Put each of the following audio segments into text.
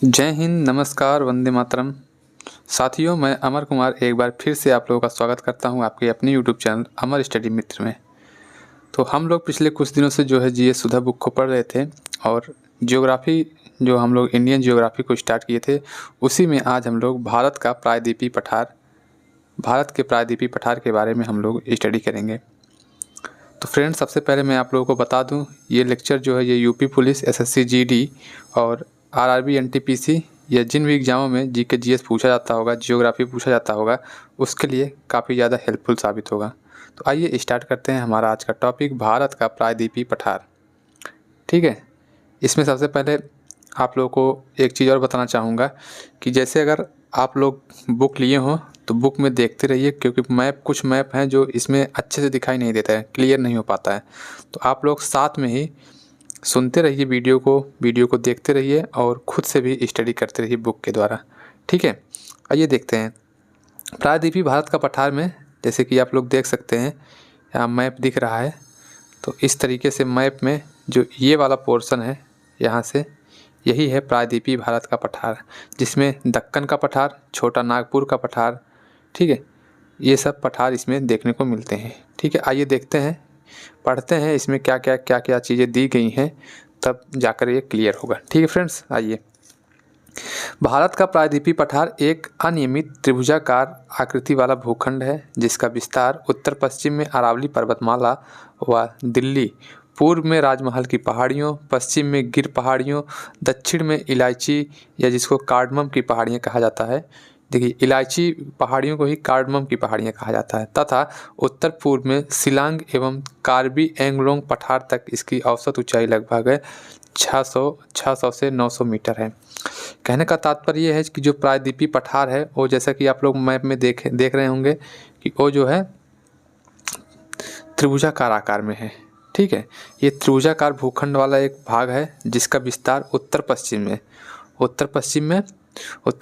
जय हिंद, नमस्कार, वंदे मातरम। साथियों, मैं अमर कुमार एक बार फिर से आप लोगों का स्वागत करता हूं आपके अपने यूट्यूब चैनल अमर स्टडी मित्र में। तो हम लोग पिछले कुछ दिनों से जो है जीएस सुधा बुक को पढ़ रहे थे और ज्योग्राफी जो हम लोग इंडियन ज्योग्राफी को स्टार्ट किए थे, उसी में आज हम लोग भारत के प्रायद्वीपीय पठार के बारे में हम लोग स्टडी करेंगे। तो फ्रेंड्स, सबसे पहले मैं आप लोगों को बता दूं, ये लेक्चर जो है ये यूपी पुलिस, एसएससी जीडी और आरआरबी एनटीपीसी या जिन भी एग्जामों में जीके जीएस पूछा जाता होगा, जियोग्राफी पूछा जाता होगा, उसके लिए काफ़ी ज़्यादा हेल्पफुल साबित होगा। तो आइए स्टार्ट करते हैं हमारा आज का टॉपिक, भारत का प्रायद्वीपीय पठार। ठीक है, इसमें सबसे पहले आप लोगों को एक चीज़ और बताना चाहूँगा कि जैसे अगर आप लोग बुक लिए हों तो बुक में देखते रहिए, क्योंकि कुछ मैप हैं जो इसमें अच्छे से दिखाई नहीं देता है, क्लियर नहीं हो पाता है। तो आप लोग साथ में ही सुनते रहिए वीडियो को देखते रहिए और खुद से भी स्टडी करते रहिए बुक के द्वारा। ठीक है, आइए देखते हैं प्रायद्वीपीय भारत का पठार में। जैसे कि आप लोग देख सकते हैं, यहाँ मैप दिख रहा है। तो इस तरीके से मैप में जो ये वाला पोर्शन है, यहाँ से यही है प्रायद्वीपीय भारत का पठार, जिसमें दक्कन का पठार, छोटा नागपुर का पठार, ठीक है, ये सब पठार इसमें देखने को मिलते हैं। ठीक है, आइए देखते हैं, पढ़ते हैं इसमें क्या क्या चीज़ें दी गई हैं, तब जाकर ये क्लियर होगा। ठीक है फ्रेंड्स, आइए। भारत का प्रायद्वीपीय पठार एक अनियमित त्रिभुजाकार आकृति वाला भूखंड है, जिसका विस्तार उत्तर पश्चिम में अरावली पर्वतमाला व दिल्ली, पूर्व में राजमहल की पहाड़ियों, पश्चिम में गिर पहाड़ियों, दक्षिण में इलायची या जिसको कार्डमम की पहाड़ियाँ कहा जाता है, देखिए इलायची पहाड़ियों को ही कार्डमम की पहाड़ियाँ कहा जाता है, तथा उत्तर पूर्व में शिलांग एवं कार्बी एंगलोंग पठार तक इसकी औसत ऊंचाई लगभग है 600 से 900 मीटर है। कहने का तात्पर्य यह है कि जो प्रायद्वीपीय पठार है वो, जैसा कि आप लोग मैप में देख रहे होंगे कि वो जो है त्रिभुजाकार आकार में है। ठीक है, ये त्रिभुजाकार भूखंड वाला एक भाग है जिसका विस्तार उत्तर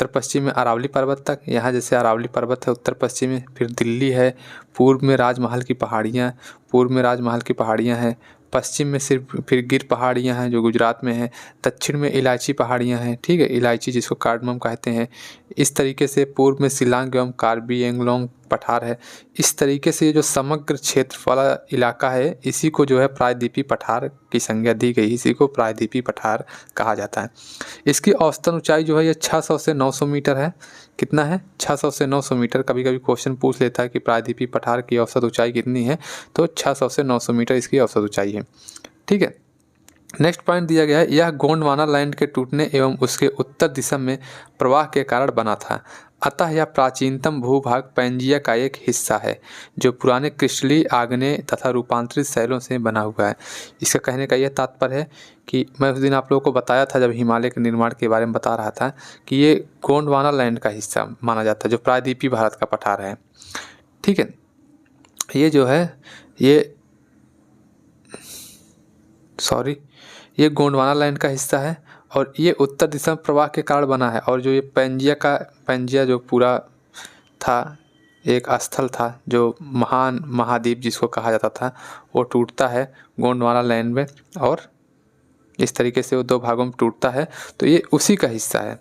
पश्चिम में अरावली पर्वत तक, यहाँ जैसे अरावली पर्वत है उत्तर पश्चिम में, फिर दिल्ली है, पूर्व में राजमहल की पहाड़ियाँ हैं, पश्चिम में सिर्फ फिर गिर पहाड़ियाँ हैं जो गुजरात में है, दक्षिण में इलायची पहाड़ियाँ हैं, ठीक है, इलायची जिसको कार्डमम कहते हैं। इस तरीके से पूर्व में शिलांग एवं कार्बी एंगलोंग पठार है। इस तरीके से जो समग्र क्षेत्र वाला इलाका है, इसी को जो है प्रायद्वीपीय पठार की संज्ञा दी गई, इसी को प्रायद्वीपीय पठार कहा जाता है। इसकी औसतन ऊंचाई जो है ये 600 से 900 मीटर है। कितना है? 600 से 900 मीटर। कभी कभी क्वेश्चन पूछ लेता है कि प्रायद्वीपीय पठार की औसत ऊंचाई कितनी है, तो 600 से 900 मीटर इसकी औसत ऊंचाई है। ठीक है, नेक्स्ट पॉइंट दिया गया है, यह गोंडवाना लैंड के टूटने एवं उसके उत्तर दिशा में प्रवाह के कारण बना था, अतः यह प्राचीनतम भूभाग पैंजिया का एक हिस्सा है जो पुराने क्रिस्टलीय, आग्नेय तथा रूपांतरित शैलों से बना हुआ है। इसका कहने का यह तात्पर्य है कि मैं उस दिन आप लोगों को बताया था जब हिमालय के निर्माण के बारे में बता रहा था कि ये गोंडवाना लैंड का हिस्सा माना जाता है, जो प्रायद्वीपीय भारत का पठार है। ठीक है, ये जो है ये गोंडवाना लैंड का हिस्सा है और ये उत्तर दिशा में प्रवाह के कारण बना है। और जो ये पैंजिया जो पूरा था, एक स्थल था जो महान महाद्वीप जिसको कहा जाता था, वो टूटता है गोंडवाना लैंड में और इस तरीके से वो दो भागों में टूटता है। तो ये उसी का हिस्सा है,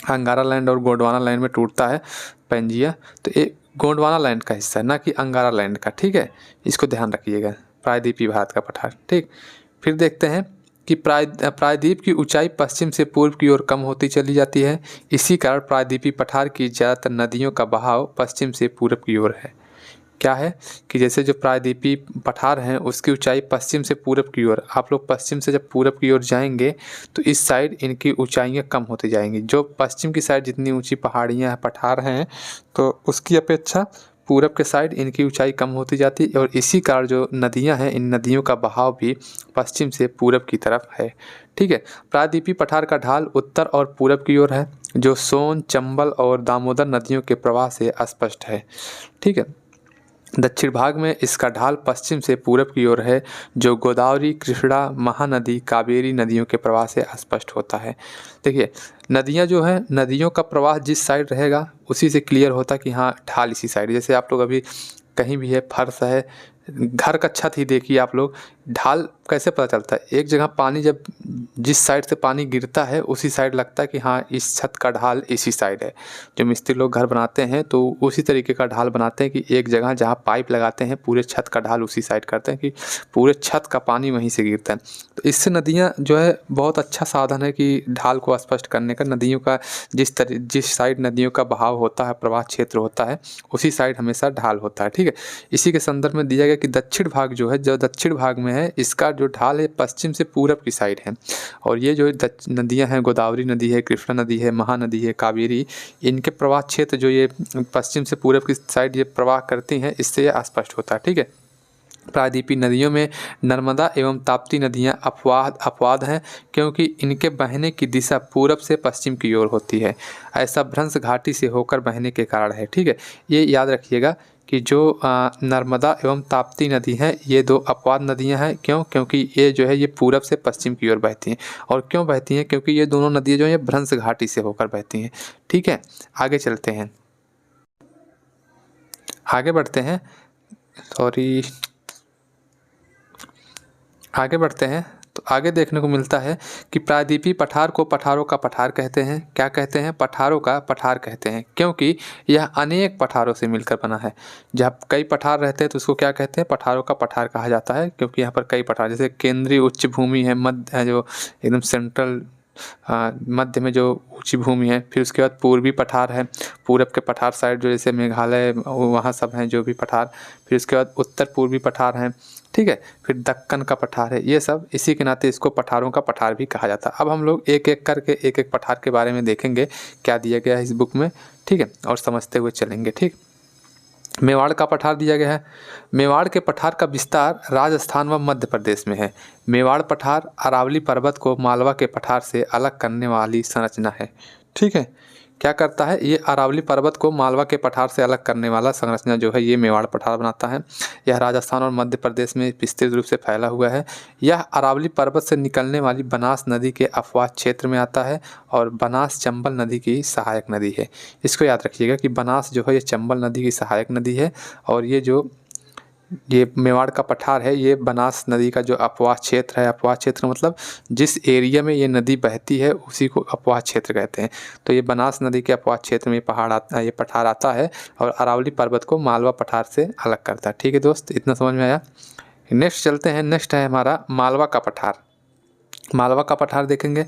अंगारा लैंड और गोंडवाना लैंड में टूटता है पैंजिया, तो ये गोंडवाना लैंड का हिस्सा है, ना कि अंगारा लैंड का। ठीक है, इसको ध्यान रखिएगा, प्रायद्वीपीय भारत का पठार। ठीक, फिर देखते हैं कि प्रायद्वीप की ऊंचाई पश्चिम से पूर्व की ओर कम होती चली जाती है। इसी कारण प्रायद्वीपीय पठार की ज़्यादातर नदियों का बहाव पश्चिम से पूर्व की ओर है। क्या है कि जैसे जो प्रायद्वीपीय पठार हैं उसकी ऊंचाई पश्चिम से पूरब की ओर, आप लोग पश्चिम से जब पूरब की ओर जाएंगे तो इस साइड इनकी ऊंचाइयां कम होती जाएंगी। जो पश्चिम की साइड जितनी ऊंची पहाड़ियां पठार हैं, तो उसकी अपेक्षा पूरब के साइड इनकी ऊंचाई कम होती जाती है और इसी कारण जो नदियां हैं, इन नदियों का बहाव भी पश्चिम से पूरब की तरफ है। ठीक है, प्रायद्वीपीय पठार का ढाल उत्तर और पूरब की ओर है, जो सोन, चंबल और दामोदर नदियों के प्रवाह से अस्पष्ट है। ठीक है, दक्षिण भाग में इसका ढाल पश्चिम से पूरब की ओर है, जो गोदावरी, कृष्णा, महानदी, कावेरी नदियों के प्रवाह से स्पष्ट होता है। देखिए, नदियां जो है, नदियों का प्रवाह जिस साइड रहेगा उसी से क्लियर होता है कि हाँ ढाल इसी साइड। जैसे आप लोग अभी कहीं भी है, फर्श है, घर का छत ही देखिए आप लोग, ढाल कैसे पता चलता है? एक जगह पानी जब जिस साइड से पानी गिरता है उसी साइड लगता है कि हाँ इस छत का ढाल इसी साइड है। जो मिस्त्री लोग घर बनाते हैं तो उसी तरीके का ढाल बनाते हैं कि एक जगह जहाँ पाइप लगाते हैं पूरे छत का ढाल उसी साइड करते हैं कि पूरे छत का पानी वहीं से गिरता है। तो इससे नदियाँ जो है बहुत अच्छा साधन है कि ढाल को स्पष्ट करने का। नदियों का जिस साइड नदियों का बहाव होता है, प्रवाह क्षेत्र होता है, उसी साइड हमेशा ढाल होता है। ठीक है, इसी के संदर्भ में दिया गया कि दक्षिण भाग जो है, जो दक्षिण भाग में है, इसका जो ढाल है पश्चिम से पूरब की साइड है। और ये जो नदियां हैं, गोदावरी नदी है, कृष्णा नदी है, महानदी है, कावेरी, इनके प्रवाह क्षेत्र जो ये पश्चिम से पूरब की साइड ये प्रवाह करती हैं, इससे ये स्पष्ट होता है। ठीक है, प्रायद्वीपीय नदियों में नर्मदा एवं ताप्ती नदियां अपवाद हैं, क्योंकि इनके बहने की दिशा पूरब से पश्चिम की ओर होती है। ऐसा भ्रंश घाटी से होकर बहने के कारण है। ठीक है, ये याद रखिएगा कि जो नर्मदा एवं ताप्ती नदी हैं, ये दो अपवाद नदियां हैं। क्यों? क्योंकि ये जो है ये पूरब से पश्चिम की ओर बहती हैं। और क्यों बहती हैं? क्योंकि ये दोनों नदियाँ जो है भ्रंश घाटी से होकर बहती हैं। ठीक है, आगे चलते हैं, आगे बढ़ते हैं, आगे बढ़ते हैं। तो आगे देखने को मिलता है कि प्रायद्वीपीय पठार को पठारों का पठार कहते हैं। क्या कहते हैं? पठारों का पठार कहते हैं, क्योंकि यह अनेक पठारों से मिलकर बना है। जब कई पठार रहते हैं तो उसको क्या कहते हैं? पठारों का पठार कहा जाता है, क्योंकि यहाँ पर कई पठार, जैसे केंद्रीय उच्च भूमि है, मध्य है, जो एकदम सेंट्रल मध्य में जो ऊंची भूमि है। फिर उसके बाद पूर्वी पठार है, पूरब के पठार साइड जो जैसे मेघालय वहाँ सब हैं जो भी पठार। फिर उसके बाद उत्तर पूर्वी पठार हैं। ठीक है, फिर दक्कन का पठार है। ये सब इसी के नाते इसको पठारों का पठार भी कहा जाता है। अब हम लोग एक एक करके एक एक पठार के बारे में देखेंगे क्या दिया गया है इस बुक में। ठीक है, और समझते हुए चलेंगे। ठीक, मेवाड़ का पठार दिया गया है। मेवाड़ के पठार का विस्तार राजस्थान व मध्य प्रदेश में है। मेवाड़ पठार अरावली पर्वत को मालवा के पठार से अलग करने वाली संरचना है। ठीक है, क्या करता है? ये अरावली पर्वत को मालवा के पठार से अलग करने वाला संरचना जो है ये मेवाड़ पठार बनाता है। यह राजस्थान और मध्य प्रदेश में विस्तृत रूप से फैला हुआ है। यह अरावली पर्वत से निकलने वाली बनास नदी के अपवाद क्षेत्र में आता है और बनास चंबल नदी की सहायक नदी है। इसको याद रखिएगा कि बनास जो है ये चंबल नदी की सहायक नदी है, और ये मेवाड़ का पठार है ये बनास नदी का जो अपवाद क्षेत्र है। अपवाद क्षेत्र मतलब जिस एरिया में ये नदी बहती है उसी को अपवाद क्षेत्र कहते हैं। तो ये बनास नदी के अपवाद क्षेत्र में ये पठार आता है और अरावली पर्वत को मालवा पठार से अलग करता है। ठीक है दोस्त, इतना समझ में आया? नेक्स्ट चलते हैं। नेक्स्ट है हमारा मालवा का पठार। मालवा का पठार देखेंगे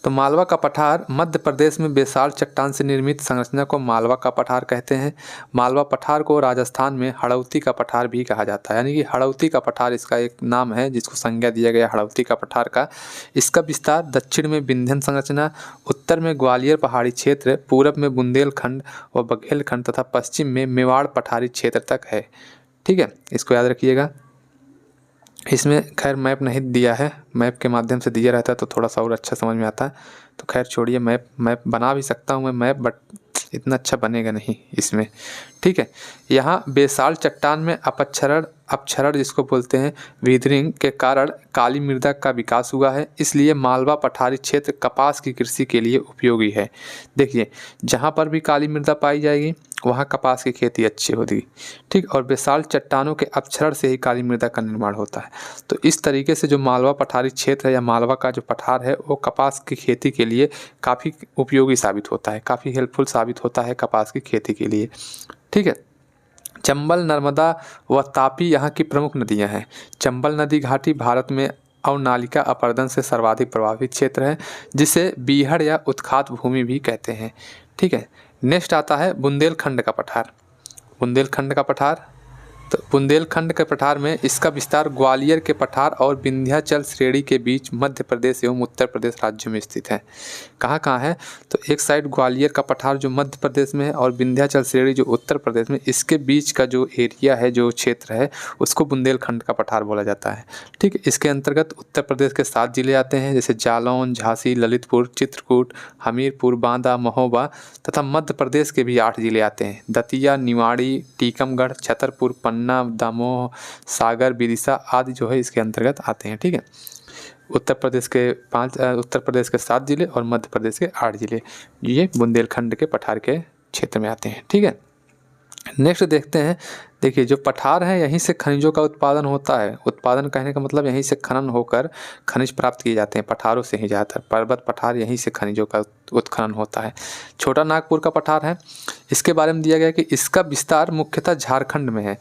तो मालवा का पठार मध्य प्रदेश में बेसाल्ट चट्टान से निर्मित संरचना को मालवा का पठार कहते हैं। मालवा पठार को राजस्थान में हड़ौती का पठार भी कहा जाता है, यानी कि हड़ौती का पठार इसका एक नाम है जिसको संज्ञा दिया गया हड़ौती का पठार का। इसका विस्तार दक्षिण में विंध्यन संरचना, उत्तर में ग्वालियर पहाड़ी क्षेत्र, पूरब में बुंदेलखंड व बघेलखंड तथा पश्चिम में मेवाड़ पठारी क्षेत्र तक है। ठीक है, इसको याद रखिएगा। इसमें खैर मैप नहीं दिया है, मैप के माध्यम से दिया रहता है तो थोड़ा सा और अच्छा समझ में आता है। तो खैर छोड़िए, मैप बना भी सकता हूँ मैं मैप, बट इतना अच्छा बनेगा नहीं इसमें। ठीक है, यहाँ बेसाल्ट चट्टान में अपक्षरण जिसको बोलते हैं विदरिंग के कारण काली मृदा का विकास हुआ है, इसलिए मालवा पठारी क्षेत्र कपास की कृषि के लिए उपयोगी है। देखिए, जहाँ पर भी काली मृदा पाई जाएगी वहाँ कपास की खेती अच्छी होगी। ठीक, और बेसाल्ट चट्टानों के अपक्षरण से ही काली मृदा का निर्माण होता है। तो इस तरीके से जो मालवा पठारी क्षेत्र है या मालवा का जो पठार है वो कपास की खेती के लिए काफ़ी उपयोगी साबित होता है, काफ़ी हेल्पफुल साबित होता है कपास की खेती के लिए। ठीक है, चंबल, नर्मदा व तापी यहाँ की प्रमुख नदियाँ हैं। चंबल नदी घाटी भारत में अवनालिका अपरदन से सर्वाधिक प्रभावित क्षेत्र है, जिसे बीहड़ या उत्खात भूमि भी कहते हैं। ठीक है, नेक्स्ट आता है बुंदेलखंड का पठार। बुंदेलखंड का पठार, तो बुंदेलखंड के पठार में इसका विस्तार ग्वालियर के पठार और विंध्याचल श्रेणी के बीच मध्य प्रदेश एवं उत्तर प्रदेश राज्यों में स्थित है। कहाँ कहाँ है? तो एक साइड ग्वालियर का पठार जो मध्य प्रदेश में है और विंध्याचल श्रेणी जो उत्तर प्रदेश में, इसके बीच का जो एरिया है, जो क्षेत्र है, उसको बुंदेलखंड का पठार बोला जाता है। ठीक है, इसके अंतर्गत उत्तर प्रदेश के 7 जिले आते हैं, जैसे जालौन, झांसी, ललितपुर, चित्रकूट, हमीरपुर, बांदा, महोबा तथा मध्य प्रदेश के भी 8 जिले आते हैं, दतिया, निवाड़ी, टीकमगढ़, छतरपुर, पन्ना, दमोह, सागर, विदिशा आदि जो है इसके अंतर्गत आते हैं। ठीक है, उत्तर प्रदेश के 7 जिले और मध्य प्रदेश के 8 जिले ये बुंदेलखंड के पठार के क्षेत्र में आते हैं। ठीक है, नेक्स्ट देखते हैं। देखिए जो पठार है यहीं से खनिजों का उत्पादन होता है। उत्पादन कहने का मतलब यहीं से खनन होकर खनिज प्राप्त किए जाते हैं, पठारों से ही ज़्यादातर। पर्वत पठार यहीं से खनिजों का उत्खनन होता है। छोटा नागपुर का पठार है, इसके बारे में दिया गया कि इसका विस्तार मुख्यतः झारखंड में है।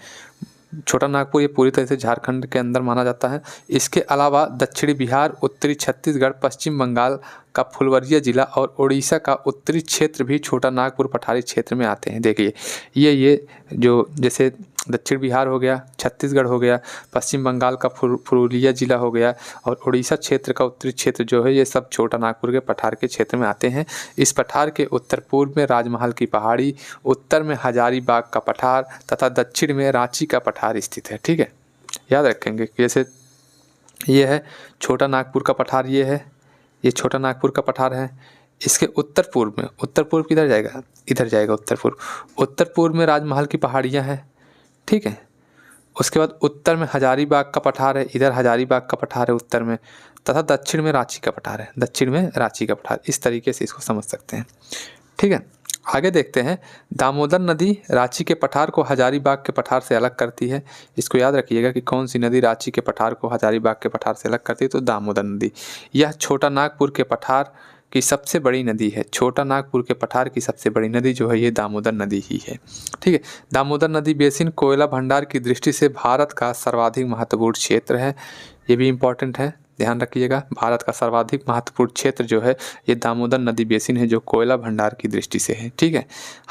छोटा नागपुर ये पूरी तरह से झारखंड के अंदर माना जाता है। इसके अलावा दक्षिणी बिहार, उत्तरी छत्तीसगढ़, पश्चिम बंगाल का फुलवरिया जिला और उड़ीसा का उत्तरी क्षेत्र भी छोटा नागपुर पठारी क्षेत्र में आते हैं। देखिए ये जो जैसे दक्षिण बिहार हो गया, छत्तीसगढ़ हो गया, पश्चिम बंगाल का पुरुलिया जिला हो गया और उड़ीसा क्षेत्र का उत्तरी क्षेत्र जो है, ये सब छोटा नागपुर के पठार के क्षेत्र में आते हैं। इस पठार के उत्तर पूर्व में राजमहल की पहाड़ी, उत्तर में हजारीबाग का पठार तथा दक्षिण में रांची का पठार स्थित है। ठीक है, याद रखेंगे। जैसे ये है छोटा नागपुर का पठार, ये छोटा नागपुर का पठार है। इसके उत्तर पूर्व में, उत्तर पूर्व किधर जाएगा, इधर जाएगा उत्तर पूर्व। उत्तर पूर्व में राजमहल की पहाड़ियाँ हैं। ठीक है, उसके बाद उत्तर में हजारीबाग का पठार है, इधर हजारीबाग का पठार है उत्तर में, तथा दक्षिण में रांची का पठार है, दक्षिण में रांची का पठार। इस तरीके से इसको समझ सकते हैं। ठीक है, आगे देखते हैं। दामोदर नदी रांची के पठार को हजारीबाग के पठार से अलग करती है। इसको याद रखिएगा कि कौन सी नदी रांची के पठार को हजारीबाग के पठार से अलग करती है, तो दामोदर नदी। यह छोटा नागपुर के पठार की सबसे बड़ी नदी है। छोटा नागपुर के पठार की सबसे बड़ी नदी जो है ये दामोदर नदी ही है। ठीक है, दामोदर नदी बेसिन कोयला भंडार की दृष्टि से भारत का सर्वाधिक महत्वपूर्ण क्षेत्र है। ये भी इम्पोर्टेंट है, ध्यान रखिएगा। भारत का सर्वाधिक महत्वपूर्ण क्षेत्र जो है ये दामोदर नदी बेसिन है, जो कोयला भंडार की दृष्टि से है। ठीक है,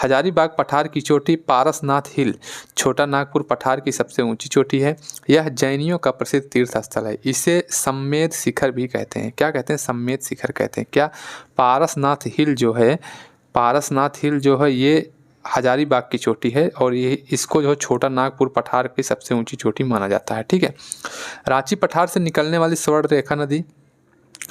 हजारीबाग पठार की चोटी पारसनाथ हिल छोटा नागपुर पठार की सबसे ऊंची चोटी है। यह जैनियों का प्रसिद्ध तीर्थ स्थल है। इसे सम्मेद शिखर भी कहते हैं। क्या कहते हैं, सम्मेद शिखर कहते हैं। क्या, पारसनाथ हिल जो है, पारसनाथ हिल जो है ये हजारीबाग की चोटी है और ये इसको जो है छोटा नागपुर पठार की सबसे ऊंची चोटी माना जाता है। ठीक है, रांची पठार से निकलने वाली स्वर्ण रेखा नदी,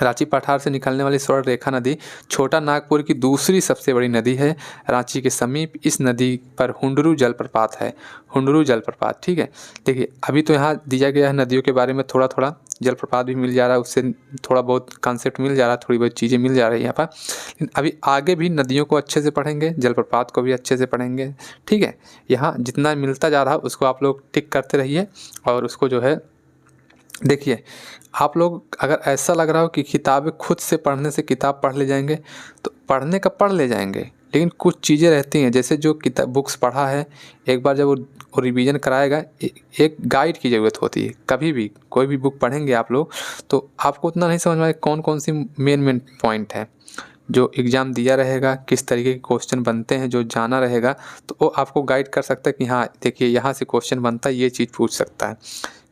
रांची पठार से निकलने वाली स्वर्ण रेखा नदी छोटा नागपुर की दूसरी सबसे बड़ी नदी है। रांची के समीप इस नदी पर हुंडरू जलप्रपात है, हुंडरू जलप्रपात। ठीक है, देखिए अभी तो यहाँ दिया गया है नदियों के बारे में, थोड़ा थोड़ा जलप्रपात भी मिल जा रहा है, उससे थोड़ा बहुत कॉन्सेप्ट मिल जा रहा है, थोड़ी बहुत चीज़ें मिल जा रही है यहाँ पर। लेकिन अभी आगे भी नदियों को अच्छे से पढ़ेंगे, जलप्रपात को भी अच्छे से पढ़ेंगे। ठीक है, यहाँ जितना मिलता जा रहा है उसको आप लोग टिक करते रहिए और उसको जो है देखिए। आप लोग अगर ऐसा लग रहा हो कि किताबें खुद से पढ़ने से किताब पढ़ ले जाएंगे, तो पढ़ने का पढ़ ले जाएंगे, लेकिन कुछ चीज़ें रहती हैं, जैसे जो किताब बुक्स पढ़ा है एक बार जब वो रिवीजन कराएगा, एक गाइड की ज़रूरत होती है। कभी भी कोई भी बुक पढ़ेंगे आप लोग तो आपको उतना नहीं समझ में आएगा कौन कौन सी मेन पॉइंट है जो एग्ज़ाम दिया रहेगा, किस तरीके के क्वेश्चन बनते हैं, जो जाना रहेगा तो वो आपको गाइड कर सकता है कि हाँ देखिए यहाँ से क्वेश्चन बनता है, ये चीज़ पूछ सकता है।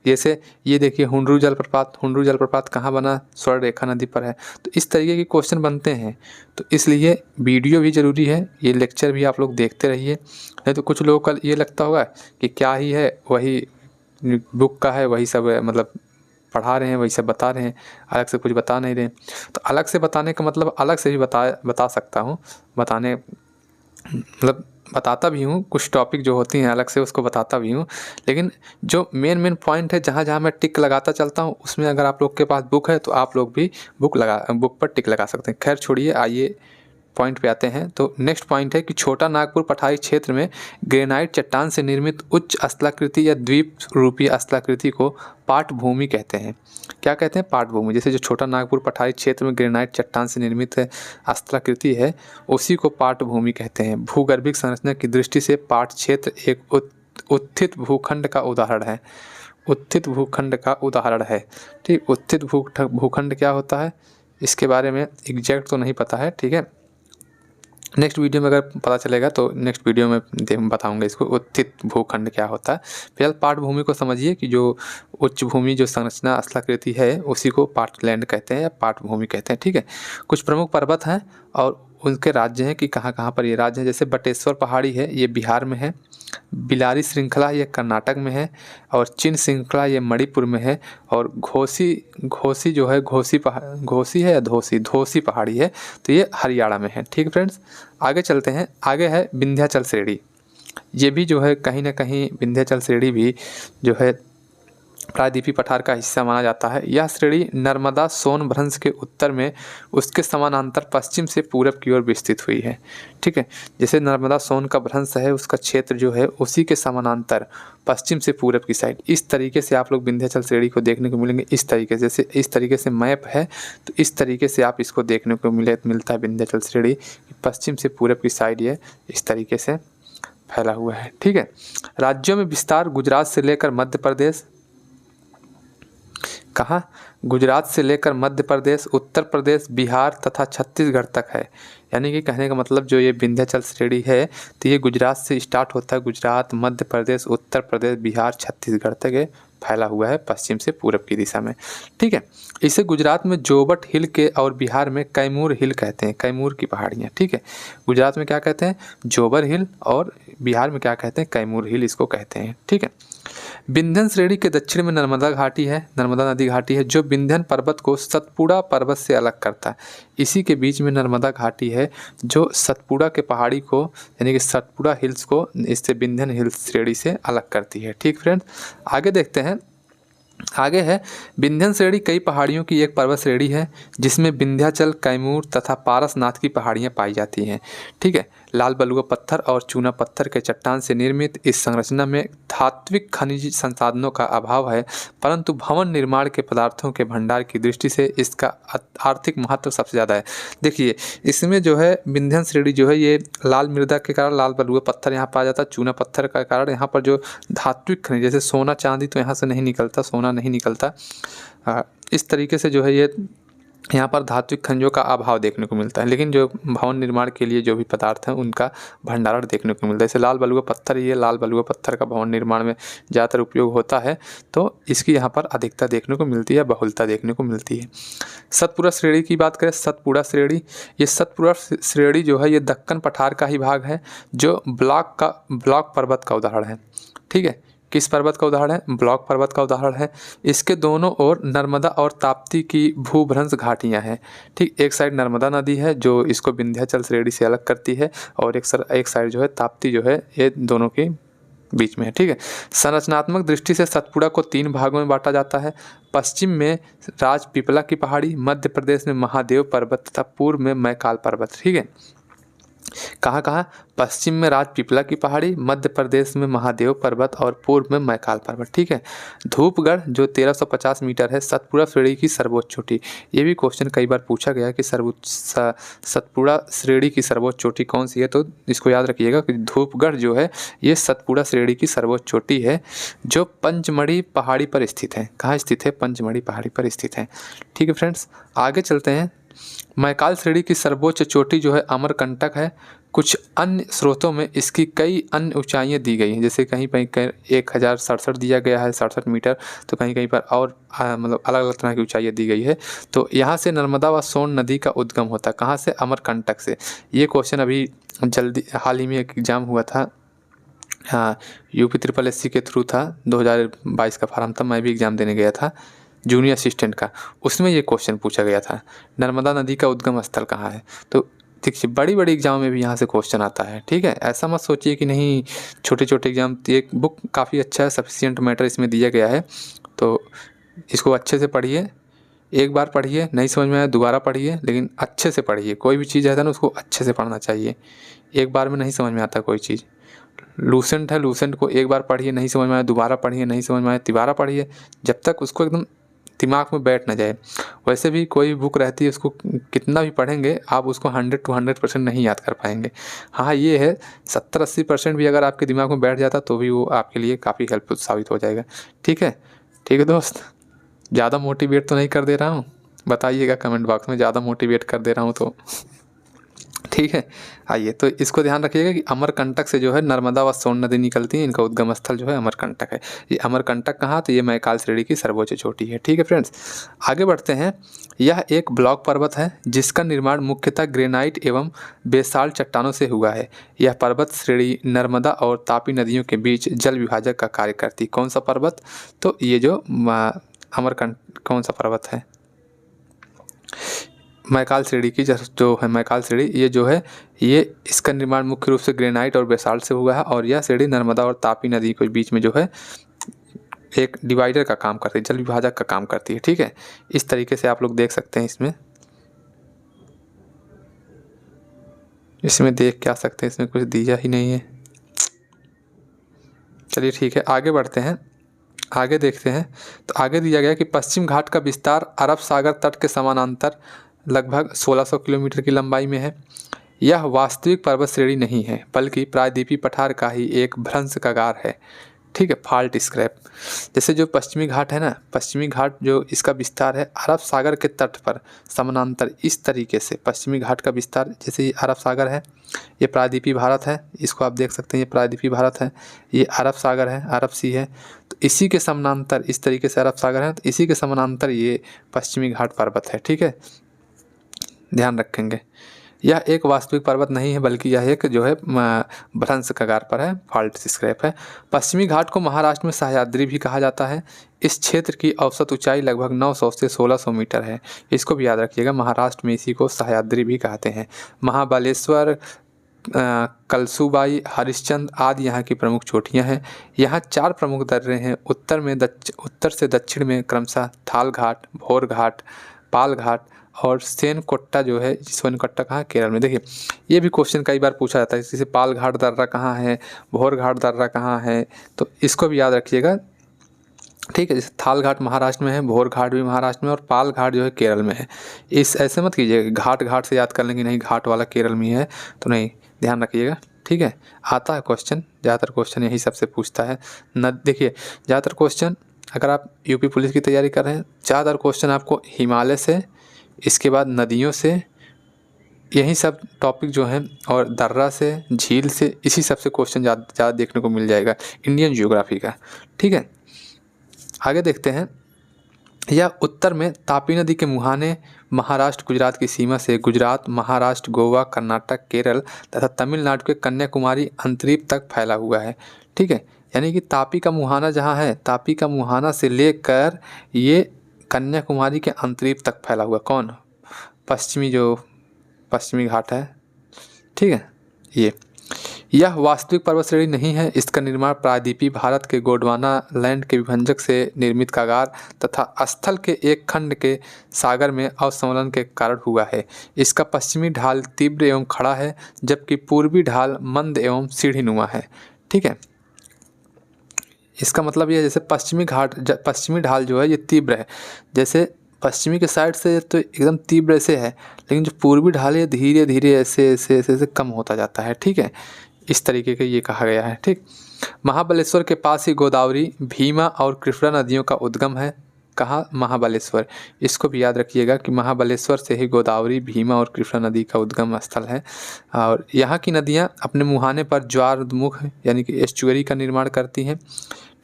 जैसे ये देखिए हुंडरू जलप्रपात कहाँ बना, स्वर्ण रेखा नदी पर है। तो इस तरीके के क्वेश्चन बनते हैं, तो इसलिए वीडियो भी ज़रूरी है, ये लेक्चर भी आप लोग देखते रहिए। नहीं तो कुछ लोगों का ये लगता होगा कि क्या ही है, वही बुक का है, वही सब है, मतलब पढ़ा रहे हैं, वही सब बता रहे हैं, अलग से कुछ बता नहीं रहे। तो अलग से बताने का मतलब अलग से भी बता सकता हूँ, बताने मतलब बताता भी हूँ, कुछ टॉपिक जो होती हैं अलग से उसको बताता भी हूँ, लेकिन जो मेन पॉइंट है जहाँ जहाँ मैं टिक लगाता चलता हूँ उसमें अगर आप लोग के पास बुक है तो आप लोग भी बुक पर टिक लगा सकते हैं। खैर छोड़िए, आइए पॉइंट पे आते हैं। तो नेक्स्ट पॉइंट है कि छोटा नागपुर पठारी क्षेत्र में ग्रेनाइट चट्टान से निर्मित उच्च स्थलाकृति या द्वीप रूपी स्थलाकृति को पाटभूमि कहते हैं। क्या कहते हैं, पाटभूमि। जैसे जो छोटा नागपुर पठारी क्षेत्र में ग्रेनाइट चट्टान से निर्मित स्थलाकृति है उसी को पाटभूमि कहते हैं। भूगर्भिक संरचना की दृष्टि से पाट क्षेत्र एक उत्थित भूखंड का उदाहरण है, उत्थित भूखंड का उदाहरण है। ठीक, उत्थित भूखंड क्या होता है इसके बारे में एग्जैक्ट तो नहीं पता है। ठीक है, नेक्स्ट वीडियो में अगर पता चलेगा तो नेक्स्ट वीडियो में बताऊंगा इसको उत्थित भूखंड क्या होता है। फिलहाल पाटभूमि को समझिए कि जो उच्च भूमि जो संरचना स्थलाकृति है उसी को पाटलैंड कहते हैं या पाटभूमि कहते हैं। ठीक है, कुछ प्रमुख पर्वत हैं और उनके राज्य हैं कि कहाँ कहाँ पर ये राज्य हैं। जैसे बटेश्वर पहाड़ी है, ये बिहार में है। बिलारी श्रृंखला ये कर्नाटक में है और चिन श्रृंखला ये मणिपुर में है। और घोसी जो है घोसी है या धोसी पहाड़ी है, तो ये हरियाणा में है। ठीक फ्रेंड्स, आगे चलते हैं। आगे है विंध्याचल श्रेणी। ये भी जो है कहीं ना कहीं विंध्याचल श्रेणी भी जो है प्रायद्वीपीय पठार का हिस्सा माना जाता है। यह श्रेणी नर्मदा सोन भ्रंश के उत्तर में उसके समानांतर पश्चिम से पूरब की ओर विस्तृत हुई है। ठीक है, जैसे नर्मदा सोन का भ्रंश है उसका क्षेत्र जो है उसी के समानांतर पश्चिम से पूरब की साइड, इस तरीके से आप लोग विंध्याचल श्रेणी को देखने को मिलेंगे। इस तरीके से, जैसे इस तरीके से मैप है तो इस तरीके से आप इसको देखने को मिलता है विंध्याचल श्रेणी, पश्चिम से पूरब की साइड ये इस तरीके से फैला हुआ है। ठीक है, राज्यों में विस्तार गुजरात से लेकर मध्य प्रदेश, कहाँ, गुजरात से लेकर मध्य प्रदेश, उत्तर प्रदेश, बिहार तथा छत्तीसगढ़ तक है। यानी कि कहने का मतलब जो ये विंध्याचल श्रेणी है तो ये गुजरात से स्टार्ट होता है, गुजरात, मध्य प्रदेश, उत्तर प्रदेश, बिहार, छत्तीसगढ़ तक ये फैला हुआ है पश्चिम से पूरब की दिशा में। ठीक है, इसे गुजरात में जोबट हिल के और बिहार में कैमूर हिल कहते हैं, कैमूर की पहाड़ियाँ। ठीक है, गुजरात में क्या कहते हैं, जोबर हिल, और बिहार में क्या कहते हैं, कैमूर हिल इसको कहते हैं। ठीक है, विंध्यन श्रेणी के दक्षिण में नर्मदा घाटी है, नर्मदा नदी घाटी है जो विंध्यन पर्वत को सतपुड़ा पर्वत से अलग करता है। इसी के बीच में नर्मदा घाटी है जो सतपुड़ा के पहाड़ी को यानी कि सतपुड़ा हिल्स को इससे विंध्यन हिल्स श्रेणी से अलग करती है। ठीक फ्रेंड्स, आगे देखते हैं। आगे है विंध्यन श्रेणी कई पहाड़ियों की एक पर्वत श्रेणी है जिसमें विंध्याचल, कैमूर तथा पारसनाथ की पहाड़ियाँ पाई जाती हैं। ठीक है, लाल बलुआ पत्थर और चूना पत्थर के चट्टान से निर्मित इस संरचना में धात्विक खनिज संसाधनों का अभाव है, परंतु भवन निर्माण के पदार्थों के भंडार की दृष्टि से इसका आर्थिक महत्व सबसे ज़्यादा है। देखिए इसमें जो है विंध्यन श्रेणी जो है ये लाल मृदा के कारण लाल बलुआ पत्थर यहाँ पाया जाता है, चूना पत्थर का कारण यहाँ पर जो धात्विक खनिज जैसे सोना चांदी तो यहाँ से नहीं निकलता, सोना नहीं निकलता, इस तरीके से जो है ये यहाँ पर धात्विक खनिजों का अभाव देखने को मिलता है, लेकिन जो भवन निर्माण के लिए जो भी पदार्थ हैं उनका भंडारण देखने को मिलता है। जैसे लाल बलुआ पत्थर, ये लाल बलुआ पत्थर का भवन निर्माण में ज़्यादातर उपयोग होता है तो इसकी यहाँ पर अधिकता देखने को मिलती है, बहुलता देखने को मिलती है। सतपुड़ा श्रेणी की बात करें, सतपुड़ा श्रेणी, ये सतपुड़ा श्रेणी जो है ये दक्कन पठार का ही भाग है जो ब्लॉक पर्वत का उदाहरण है। ठीक है, किस पर्वत का उदाहरण है, ब्लॉक पर्वत का उदाहरण है। इसके दोनों ओर नर्मदा और ताप्ती की भूभ्रंश घाटियां हैं। ठीक, एक साइड नर्मदा नदी है जो इसको विंध्याचल श्रेणी से अलग करती है और एक साइड जो है ताप्ती जो है ये दोनों के बीच में है। ठीक है, संरचनात्मक दृष्टि से सतपुड़ा को 3 भागों में बांटा जाता है। पश्चिम में राजपीपला की पहाड़ी, मध्य प्रदेश में महादेव पर्वत तथा पूर्व में मैकाल पर्वत। ठीक है, कहाँ, पश्चिम में राजपीपला की पहाड़ी, मध्य प्रदेश में महादेव पर्वत और पूर्व में मैकाल पर्वत। ठीक है, धूपगढ़ जो 1350 मीटर है सतपुड़ा श्रेणी की सर्वोच्च चोटी। ये भी क्वेश्चन कई बार पूछा गया कि सतपुड़ा श्रेणी की सर्वोच्च चोटी कौन सी है, तो इसको याद रखिएगा कि धूपगढ़ जो है ये सतपुड़ा श्रेणी की सर्वोच्च चोटी है जो पंचमढ़ी पहाड़ी पर स्थित है। कहाँ स्थित है, पंचमढ़ी पहाड़ी पर स्थित है। ठीक है फ्रेंड्स, आगे चलते हैं। मैकाल श्रेणी की सर्वोच्च चोटी जो है अमरकंटक है। कुछ अन्य स्रोतों में इसकी कई अन्य ऊंचाइयां दी गई हैं, जैसे कहीं पर 1067 दिया गया है 67 मीटर, तो कहीं कहीं पर और मतलब अलग अलग तरह की ऊंचाइयां दी गई है। तो यहाँ से नर्मदा व सोन नदी का उद्गम होता है। कहाँ से, अमरकंटक से। ये क्वेश्चन अभी जल्दी हाल ही में एक एग्जाम हुआ था, हाँ यूपी SSS के थ्रू था, 2022 का फॉर्म था, मैं भी एग्ज़ाम देने गया था जूनियर असिस्टेंट का, उसमें ये क्वेश्चन पूछा गया था नर्मदा नदी का उद्गम स्थल कहाँ है। तो देखिए बड़ी बड़ी एग्जाम में भी यहाँ से क्वेश्चन आता है। ठीक है, ऐसा मत सोचिए कि नहीं छोटे छोटे एग्जाम, एक बुक काफ़ी अच्छा है, सफिशिएंट मैटर इसमें दिया गया है, तो इसको अच्छे से पढ़िए। एक बार पढ़िए, नहीं समझ में आया दोबारा पढ़िए, लेकिन अच्छे से पढ़िए। कोई भी चीज़ है ना उसको अच्छे से पढ़ना चाहिए, एक बार में नहीं समझ में आता कोई चीज़। लूसेंट है, लूसेंट को एक बार पढ़िए, नहीं समझ में आया दोबारा पढ़िए, नहीं समझ में आया तिबारा पढ़िए, जब तक उसको एकदम दिमाग में बैठ ना जाए। वैसे भी कोई भी बुक रहती है उसको कितना भी पढ़ेंगे आप उसको 100 to 100% नहीं याद कर पाएंगे। हाँ ये है 70-80% भी अगर आपके दिमाग में बैठ जाता तो भी वो आपके लिए काफ़ी हेल्पफुल साबित हो जाएगा। ठीक है दोस्त, ज़्यादा मोटिवेट तो नहीं कर दे रहा हूँ, बताइएगा कमेंट बॉक्स में ज़्यादा मोटिवेट कर दे रहा हूँ तो। ठीक है, आइए तो इसको ध्यान रखिएगा कि अमरकंटक से जो है नर्मदा व सोन नदी निकलती है, इनका उद्गम स्थल जो है अमरकंटक है। ये अमरकंटक कहाँ, तो ये मैकाल श्रेणी की सर्वोच्च चोटी है। ठीक है फ्रेंड्स, आगे बढ़ते हैं। यह एक ब्लॉक पर्वत है जिसका निर्माण मुख्यतः ग्रेनाइट एवं बेसाल्ट चट्टानों से हुआ है। यह पर्वत श्रेणी नर्मदा और तापी नदियों के बीच जल विभाजक का कार्य करती। कौन सा पर्वत, तो ये जो अमरकंटक कौन सा पर्वत है, मैकाल श्रेणी की जो है मैकाल श्रेणी, ये जो है ये इसका निर्माण मुख्य रूप से ग्रेनाइट और बेसाल्ट से हुआ है और यह श्रेणी नर्मदा और तापी नदी के बीच में जो है एक डिवाइडर का काम करती है, जल विभाजक का काम करती है। ठीक है, इस तरीके से आप लोग देख सकते हैं। इसमें देख क्या सकते हैं, इसमें कुछ दिया ही नहीं है। चलिए ठीक है, आगे बढ़ते हैं, आगे देखते हैं। तो आगे दिया गया कि पश्चिम घाट का विस्तार अरब सागर तट के समानांतर लगभग 1600 किलोमीटर की लंबाई में है। यह वास्तविक पर्वत श्रेणी नहीं है, बल्कि प्रायद्वीपीय पठार का ही एक भ्रंश कगार है। ठीक है, फाल्ट स्क्रैप। जैसे जो पश्चिमी घाट है ना, पश्चिमी घाट जो इसका विस्तार है अरब सागर के तट पर समानांतर, इस तरीके से पश्चिमी घाट का विस्तार, जैसे ये अरब सागर है, ये प्रायद्वीपीय भारत है, इसको आप देख सकते हैं, ये प्रायद्वीपीय भारत है, ये अरब सागर है, अरब सी है, तो इसी के समानांतर इस तरीके से अरब सागर है, तो इसी के समानांतर ये पश्चिमी घाट पर्वत है। ठीक है, ध्यान रखेंगे। यह एक वास्तविक पर्वत नहीं है, बल्कि यह एक जो है भ्रंश कगार पर है, फॉल्ट स्क्रैप है। पश्चिमी घाट को महाराष्ट्र में सह्याद्री भी कहा जाता है। इस क्षेत्र की औसत ऊंचाई लगभग 900 से 1600 मीटर है। इसको भी याद रखिएगा, महाराष्ट्र में इसी को सह्याद्री भी कहते हैं। महाबलेश्वर, कलसूबाई, हरिश्चंद्र आदि यहाँ की प्रमुख चोटियाँ हैं। यहाँ 4 प्रमुख दर्रे हैं। उत्तर से दक्षिण में क्रमशः थाल घाट, भोर घाट, पाल घाट और सेनकोट्टा जो है, सेनकोट्टा कहाँ, केरल में। देखिए, ये भी क्वेश्चन कई बार पूछा जाता है, जैसे पाल घाट दर्रा कहाँ है, भोर घाट दर्रा कहाँ है, तो इसको भी याद रखिएगा। ठीक है, जैसे थाल घाट महाराष्ट्र में है, भोर घाट भी महाराष्ट्र में, और पाल घाट जो है केरल में है। इस ऐसे मत कीजिएगा घाट घाट से याद कर लेंगे, नहीं घाट वाला केरल में है, तो नहीं, ध्यान रखिएगा। ठीक है, आता है क्वेश्चन, ज़्यादातर क्वेश्चन यही सबसे पूछता है। देखिए, ज़्यादातर क्वेश्चन अगर आप यूपी पुलिस की तैयारी कर रहे हैं, ज़्यादातर क्वेश्चन आपको हिमालय से, इसके बाद नदियों से, यही सब टॉपिक जो हैं, और दर्रा से, झील से, इसी सब से क्वेश्चन ज़्यादा देखने को मिल जाएगा इंडियन ज्योग्राफी का। ठीक है, आगे देखते हैं। यह उत्तर में तापी नदी के मुहाने महाराष्ट्र गुजरात की सीमा से गुजरात, महाराष्ट्र, गोवा, कर्नाटक, केरल तथा तमिलनाडु के कन्याकुमारी अंतरीप तक फैला हुआ है। ठीक है, यानी कि तापी का मुहाना जहाँ है, तापी का मुहाना से लेकर ये कन्याकुमारी के अंतरीप तक फैला हुआ, कौन, पश्चिमी घाट है। ठीक है, यह वास्तविक पर्वत श्रेणी नहीं है। इसका निर्माण प्रायद्वीपीय भारत के गोंडवाना लैंड के विभंजक से निर्मित कागार तथा स्थल के एक खंड के सागर में अवसंलयन के कारण हुआ है। इसका पश्चिमी ढाल तीव्र एवं खड़ा है, जबकि पूर्वी ढाल मंद एवं सीढ़ीनुमा है। ठीक है, इसका मतलब ये है, जैसे पश्चिमी ढाल जो है ये तीव्र है, जैसे पश्चिमी के साइड से तो एकदम तीव्र ऐसे है, लेकिन जो पूर्वी ढाल है धीरे धीरे ऐसे कम होता जाता है। ठीक है, इस तरीके के ये कहा गया है। ठीक, महाबलेश्वर के पास ही गोदावरी, भीमा और कृष्णा नदियों का उद्गम है। कहाँ, महाबलेश्वर। इसको भी याद रखिएगा कि महाबलेश्वर से ही गोदावरी, भीमा और कृष्णा नदी का उद्गम स्थल है। और यहाँ की नदियाँ अपने मुहाने पर ज्वारमुख यानी कि एस्चुअरी का निर्माण करती हैं।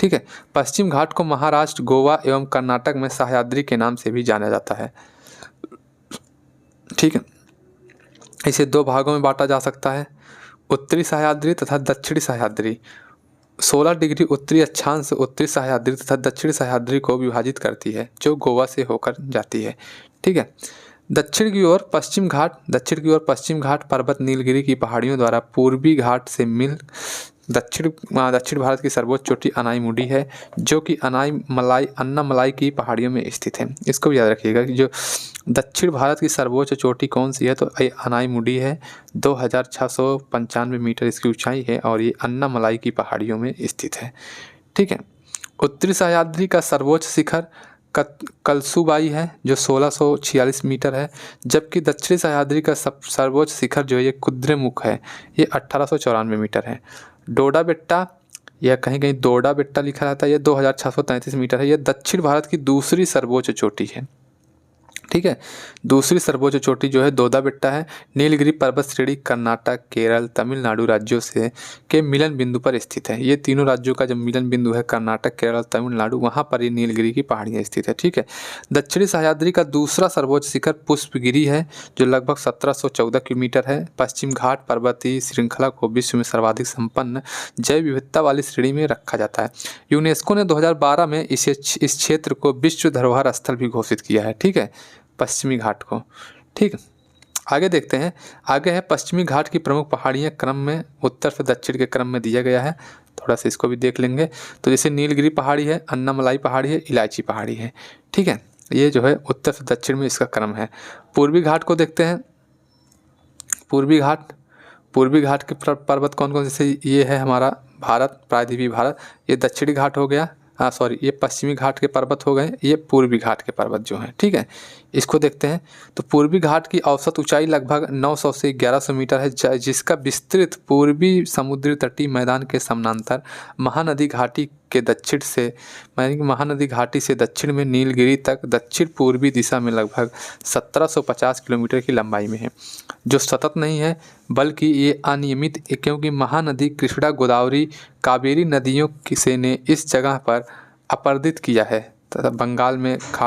ठीक है, पश्चिम घाट को महाराष्ट्र, गोवा एवं कर्नाटक में सह्याद्री के नाम से भी जाना जाता है। ठीक है, इसे 2 भागों में बांटा जा सकता है, उत्तरी सह्याद्री तथा दक्षिणी सह्याद्री। 16 डिग्री उत्तरी अक्षांश से उत्तरी सह्याद्री तथा दक्षिणी सह्याद्री को विभाजित करती है, जो गोवा से होकर जाती है। ठीक है, दक्षिण की ओर पश्चिम घाट पर्वत नीलगिरी की पहाड़ियों द्वारा पूर्वी घाट से मिल दक्षिण भारत की सर्वोच्च चोटी अनाईमुडी है, जो कि अन्नामलाई की पहाड़ियों में स्थित है। इसको भी याद रखिएगा कि जो दक्षिण भारत की सर्वोच्च चोटी कौन सी है, तो अनाईमुडी है, 2695 मीटर इसकी ऊंचाई है, और ये अन्नामलाई की पहाड़ियों में स्थित है। ठीक है, उत्तरी सह्याद्री का सर्वोच्च शिखर कलसूबाई है, जो 1646 मीटर है, जबकि दक्षिणी सह्याद्री का सर्वोच्च शिखर जो है ये कुद्रेमुख है, ये 1894 मीटर है। डोडा बेट्टा, या कहीं कहीं दोडा बेट्टा लिखा रहता है, ये 2633 मीटर है। ये दक्षिण भारत की दूसरी सर्वोच्च चोटी है। ठीक है, दूसरी सर्वोच्च चोटी जो है दोदा बेट्टा है। नीलगिरी पर्वत श्रेणी कर्नाटक, केरल, तमिलनाडु राज्यों से के मिलन बिंदु पर स्थित है। ये तीनों राज्यों का जो मिलन बिंदु है, कर्नाटक, केरल, तमिलनाडु, वहाँ पर ये नीलगिरी की पहाड़ियाँ स्थित है। ठीक है, दक्षिणी सह्याद्री का दूसरा सर्वोच्च शिखर पुष्पगिरी है, जो लगभग 1714 किलोमीटर है। पश्चिम घाट पर्वतीय श्रृंखला को विश्व में सर्वाधिक संपन्न जैव विविधता वाली श्रेणी में रखा जाता है। यूनेस्को ने 2012 में इस क्षेत्र को विश्व धरोहर स्थल भी घोषित किया है। ठीक है, पश्चिमी घाट को। ठीक, आगे देखते हैं। आगे है पश्चिमी घाट की प्रमुख पहाड़ियाँ क्रम में उत्तर से दक्षिण के क्रम में दिया गया है। थोड़ा सा इसको भी देख लेंगे। तो जैसे नीलगिरी पहाड़ी है, अन्नामलाई पहाड़ी है, इलायची पहाड़ी है, ठीक है। ये जो है उत्तर से दक्षिण में इसका क्रम है। पूर्वी घाट को देखते हैं। पूर्वी घाट के पर्वत कौन कौन से, ये है हमारा भारत, प्रायद्वीपीय भारत। ये दक्षिणी घाट हो गया, सॉरी ये पश्चिमी घाट के पर्वत हो गए, ये पूर्वी घाट के पर्वत जो हैं, ठीक है। इसको देखते हैं। तो पूर्वी घाट की औसत ऊंचाई लगभग 900 से 1100 मीटर है, जिसका विस्तृत पूर्वी समुद्री तटीय मैदान के समानांतर महानदी घाटी के दक्षिण से, यानी कि महानदी घाटी से दक्षिण में नीलगिरी तक दक्षिण पूर्वी दिशा में लगभग 1750 किलोमीटर की लंबाई में है, जो सतत नहीं है बल्कि ये अनियमित, क्योंकि महानदी कृष्णा, गोदावरी, कावेरी नदियों से ने इस जगह पर अपरदित किया है तथा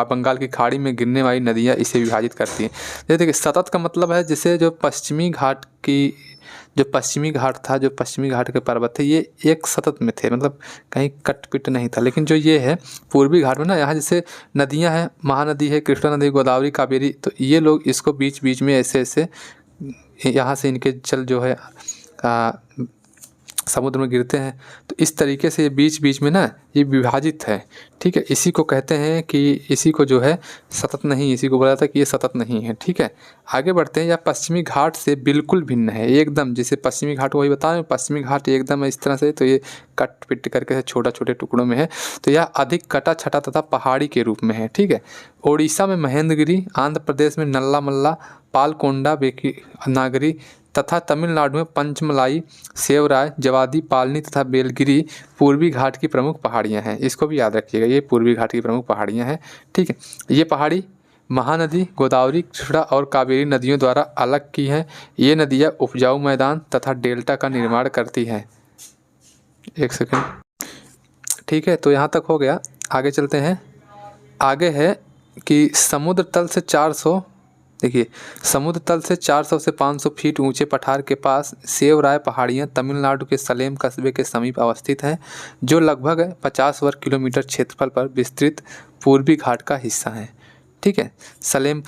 बंगाल की खाड़ी में गिरने वाली नदियाँ इसे विभाजित करती हैं। जैसे देखिए सतत का मतलब है जैसे जो पश्चिमी घाट था, जो पश्चिमी घाट के पर्वत थे, ये एक सतत में थे, मतलब कहीं कट पिट नहीं था। लेकिन जो ये है पूर्वी घाट में ना, यहाँ जैसे नदियाँ हैं, महानदी है, कृष्णा नदी, गोदावरी, कावेरी, तो ये लोग इसको बीच बीच में ऐसे ऐसे यहाँ से इनके जल जो है समुद्र में गिरते हैं। तो इस तरीके से ये बीच बीच में ना ये विभाजित है, ठीक है। इसी को कहते हैं कि इसी को जो है सतत नहीं, इसी को बोला जाता है कि ये सतत नहीं है, ठीक है। आगे बढ़ते हैं। यह पश्चिमी घाट से बिल्कुल भिन्न है, एकदम। जैसे पश्चिमी घाट वही बता रहे हैं, पश्चिमी घाट एकदम इस तरह से, तो ये कट पिट करके छोटा छोटे टुकड़ों में है। तो यह अधिक कटा छटा तथा पहाड़ी के रूप में है, ठीक है। ओडिशा में महेंद्रगिरी, आंध्र प्रदेश में नल्लामल्ला, पालकोंडा, नागरी तथा तमिलनाडु में पंचमलाई, सेवराय, जवादी, पालनी तथा बेलगिरी पूर्वी घाट की प्रमुख पहाड़ियां हैं। इसको भी याद रखिएगा, ये पूर्वी घाट की प्रमुख पहाड़ियां हैं, ठीक है। ये पहाड़ी महानदी, गोदावरी, कृष्णा और कावेरी नदियों द्वारा अलग की हैं। ये नदियां उपजाऊ मैदान तथा डेल्टा का निर्माण करती हैं। एक सेकंड, ठीक है। तो यहाँ तक हो गया। आगे चलते हैं। आगे है कि समुद्र तल से 400 से 500 फीट ऊंचे पठार के पास सेवराय पहाड़ियाँ तमिलनाडु के सलेम कस्बे के समीप अवस्थित हैं, जो लगभग 50 वर्ग किलोमीटर क्षेत्रफल पर विस्तृत पूर्वी घाट का हिस्सा हैं, ठीक है। सलेम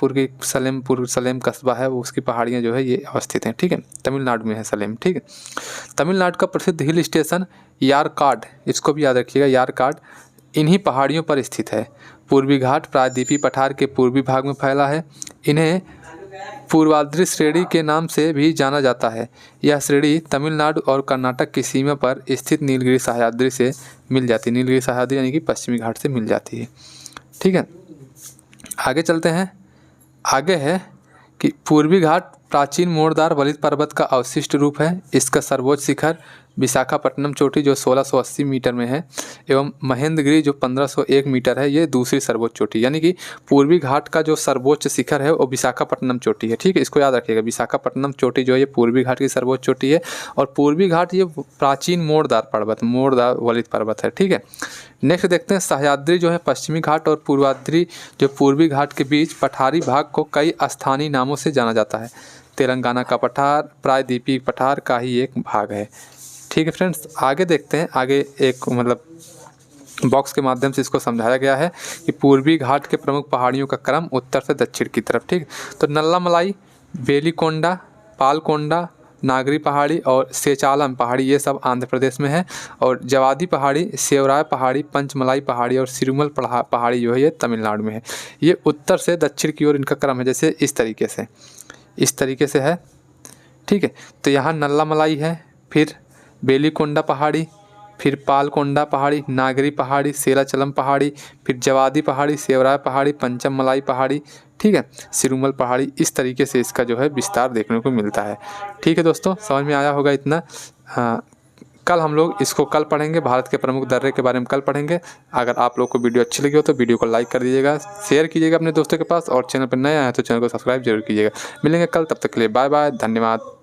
कस्बा है, वो उसकी पहाड़ियाँ जो है ये अवस्थित हैं, ठीक है। तमिलनाडु में है सलेम, ठीक है। तमिलनाडु का प्रसिद्ध हिल स्टेशन यारकाड, इसको भी याद रखिएगा, यारकाड इन्हीं पहाड़ियों पर स्थित है। पूर्वी घाट प्रायद्वीपीय पठार के पूर्वी भाग में फैला है। इन्हें पूर्वाद्री श्रेणी के नाम से भी जाना जाता है। यह श्रेणी तमिलनाडु और कर्नाटक की सीमा पर स्थित नीलगिरी सह्याद्री से मिल जाती है। नीलगिरी सह्याद्री यानी कि पश्चिमी घाट से मिल जाती है, ठीक है। आगे चलते हैं। आगे है कि पूर्वी घाट प्राचीन मोड़दार वलित पर्वत का अवशिष्ट रूप है। इसका सर्वोच्च शिखर विशाखापट्टनम चोटी जो 1680 मीटर में है, एवं महेंद्रगिरी जो 1501 मीटर है, ये दूसरी सर्वोच्च चोटी। यानी कि पूर्वी घाट का जो सर्वोच्च शिखर है वो विशाखापट्टनम चोटी है, ठीक है। इसको याद रखिएगा, विशाखापट्टनम चोटी जो है ये पूर्वी घाट की सर्वोच्च चोटी है, और पूर्वी घाट ये प्राचीन मोड़दार वलित पर्वत है, ठीक है। नेक्स्ट देखते हैं। सह्याद्री जो है पश्चिमी घाट और पूर्वाद्री जो पूर्वी घाट के बीच पठारी भाग को कई स्थानीय नामों से जाना जाता है। तेलंगाना का पठार प्रायद्वीपीय पठार का ही एक भाग है, ठीक है फ्रेंड्स। आगे देखते हैं। आगे एक मतलब बॉक्स के माध्यम से इसको समझाया गया है कि पूर्वी घाट के प्रमुख पहाड़ियों का क्रम उत्तर से दक्षिण की तरफ, ठीक। तो नल्लामलाई, बेलीकोंडा, पालकोंडा, नागरी पहाड़ी और सेचालम पहाड़ी ये सब आंध्र प्रदेश में है, और जवादी पहाड़ी, सेवराय पहाड़ी, पंचमलाई पहाड़ी और सिरुमल पहाड़ी जो है ये तमिलनाडु में है। ये उत्तर से दक्षिण की ओर इनका क्रम है, जैसे इस तरीके से है, ठीक है। तो यहाँ नल्लामलाई है, फिर बेलीकोंडा पहाड़ी, फिर पालकोंडा पहाड़ी, नागरी पहाड़ी, सेलाचलम पहाड़ी, फिर जवादी पहाड़ी, सेवराय पहाड़ी, पंचमलाई पहाड़ी, ठीक है, सिरुमल पहाड़ी। इस तरीके से इसका जो है विस्तार देखने को मिलता है, ठीक है दोस्तों। समझ में आया होगा इतना। कल हम लोग इसको पढ़ेंगे, भारत के प्रमुख दर्रे के बारे में कल पढ़ेंगे। अगर आप लोग को वीडियो अच्छी लगी हो तो वीडियो को लाइक कर दीजिएगा, शेयर कीजिएगा अपने दोस्तों के पास, और चैनल पर नए आए तो चैनल को सब्सक्राइब जरूर कीजिएगा। मिलेंगे कल, तब तक के लिए बाय बाय, धन्यवाद।